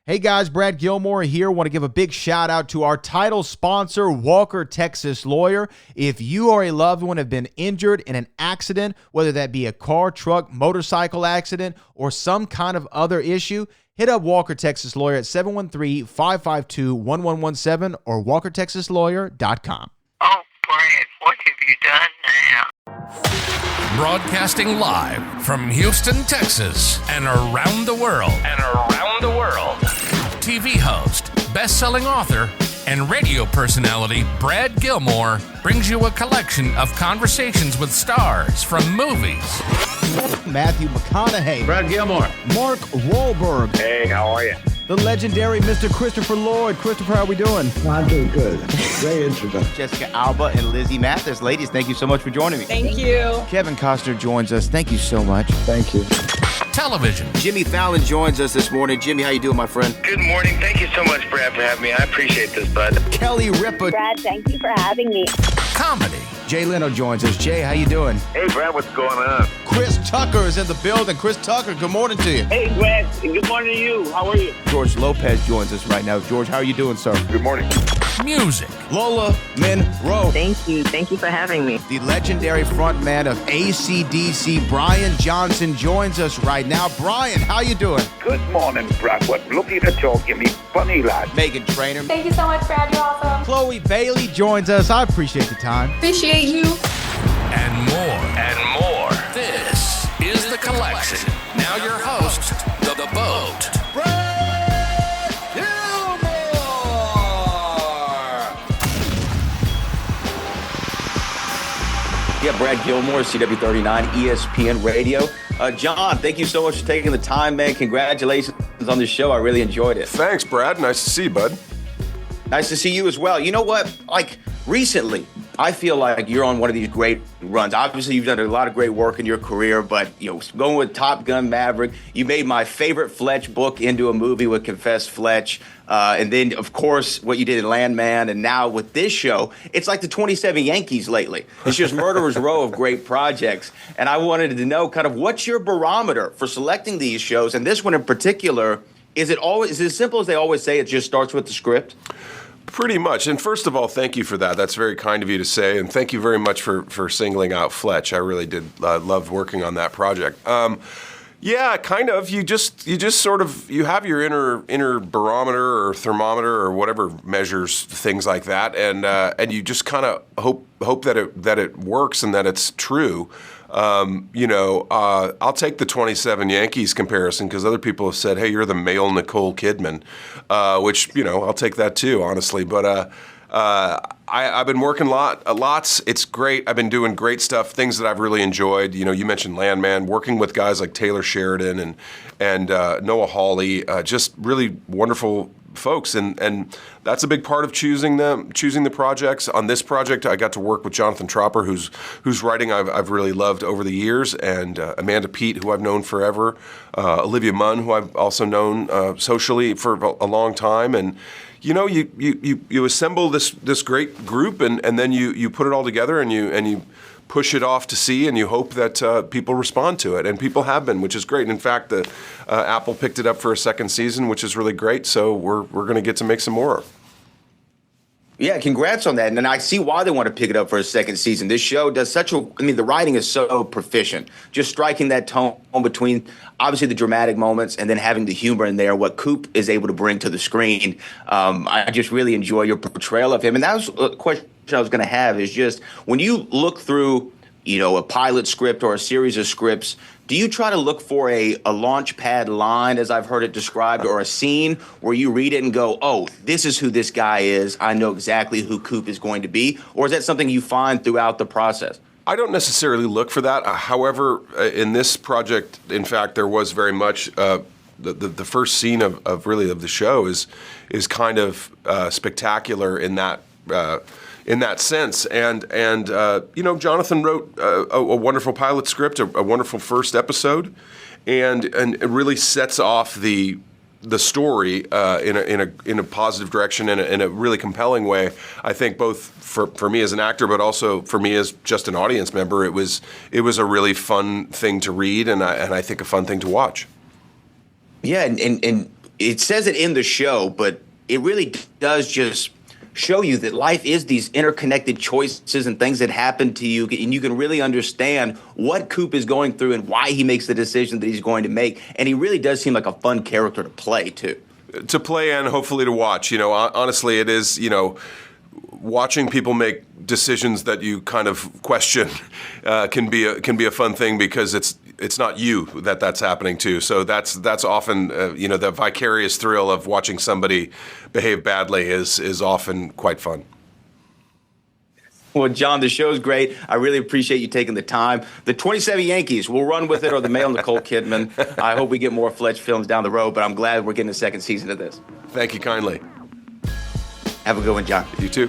Hey guys, Brad Gilmore here. Want to give a big shout out to our title sponsor, Walker Texas Lawyer. If you or a loved one have been injured in an accident, whether that be a car, truck, motorcycle accident, or some kind of other issue, hit up Walker Texas Lawyer at 713-552-1117 or walkertexaslawyer.com. Oh, Brad, what have you done now? Broadcasting live from Houston, Texas, and around the world. TV host, best-selling author, and radio personality Brad Gilmore brings you a collection of conversations with stars from movies. Matthew McConaughey. Brad Gilmore. Mark Wahlberg. Hey, how are you? The legendary Mr. Christopher Lloyd. Christopher, how are we doing? I'm doing good. Great introduction. Jessica Alba and Lizzie Mathis. Ladies, thank you so much for joining me. Thank you. Kevin Costner joins us. Thank you so much. Thank you. Television. Jimmy Fallon joins us this morning. Jimmy, how you doing, my friend? Good morning. Thank you so much, Brad, for having me. I appreciate this, bud. Kelly Ripa. Brad, thank you for having me. Comedy. Jay Leno joins us. Jay, how you doing? Hey, Brad, what's going on? Chris Tucker is in the building. Chris Tucker, good morning to you. Hey, Brad, and good morning to you. How are you? George Lopez joins us right now. George, how are you doing, sir? Good morning. Music. Lola Monroe. Thank you. Thank you for having me. The legendary frontman of AC/DC, Brian Johnson, joins us right now. Brian, how you doing? Good morning, Brad. What lovely to talk. You me funny lad. Megan Trainor. Thank you so much, Brad. You're awesome. Chloe Bailey joins us. I appreciate the time. Appreciate you. And more. This is The Collection. Now your host, The Boat. Brad Gilmore! Yeah, Brad Gilmore, CW39, ESPN Radio. John, thank you so much for taking the time, man. Congratulations on the show. I really enjoyed it. Thanks, Brad. Nice to see you, bud. Nice to see you as well. You know what? Recently, I feel like you're on one of these great runs. Obviously, you've done a lot of great work in your career, but going with Top Gun Maverick, you made my favorite Fletch book into a movie with Confess Fletch, and then, of course, what you did in Landman, and now with this show, it's like the 27 Yankees lately. It's just Murderer's Row of great projects, and I wanted to know kind of what's your barometer for selecting these shows, and this one in particular. Is it as simple as they always say? It just starts with the script. Pretty much. And first of all, thank you for that. That's very kind of you to say. And thank you very much for singling out Fletch. I really did love working on that project. Yeah, kind of. You just sort of, you have your inner barometer or thermometer or whatever measures things like that, and you just kind of hope that it works and that it's true. I'll take the 27 Yankees comparison because other people have said, hey, you're the male Nicole Kidman, which, I'll take that too, honestly. But I've been working lots. It's great. I've been doing great stuff, things that I've really enjoyed. You mentioned Landman, working with guys like Taylor Sheridan and Noah Hawley, just really wonderful folks, and that's a big part of choosing the projects. On this project, I got to work with Jonathan Tropper, whose writing I've really loved over the years, and Amanda Peet, who I've known forever, Olivia Munn, who I've also known socially for a long time, and you assemble this great group, and then you put it all together, and you push it off to sea, and you hope that people respond to it, and people have been, which is great. And in fact, the Apple picked it up for a second season, which is really great. So we're going to get to make some more. Yeah, congrats on that. And I see why they want to pick it up for a second season. This show does the writing is so proficient. Just striking that tone between, obviously, the dramatic moments and then having the humor in there, what Coop is able to bring to the screen. I just really enjoy your portrayal of him. And that was a question I was going to have is just when you look through, a pilot script or a series of scripts, do you try to look for a launch pad line, as I've heard it described, or a scene where you read it and go, oh, this is who this guy is. I know exactly who Coop is going to be. Or is that something you find throughout the process? I don't necessarily look for that. However, in this project, in fact, there was very much the first scene of the show is kind of spectacular in that sense, and Jonathan wrote a wonderful pilot script, a wonderful first episode, and it really sets off the story in a positive direction, in a really compelling way. I think both for me as an actor, but also for me as just an audience member, it was a really fun thing to read, and I think a fun thing to watch. Yeah, and it says it in the show, but it really does just show you that life is these interconnected choices and things that happen to you, and you can really understand what Coop is going through and why he makes the decision that he's going to make. And he really does seem like a fun character to play, too. To play and hopefully to watch. Honestly, it is, watching people make decisions that you kind of question can be a fun thing, because it's not you that's happening to. So that's often the vicarious thrill of watching somebody behave badly is often quite fun. Well, John, the show's great. I really appreciate you taking the time. The 27 Yankees, we'll run with it, or the male Nicole Kidman. I hope we get more Fletch films down the road, but I'm glad we're getting a second season of this. Thank you kindly. Have a good one, John. You too.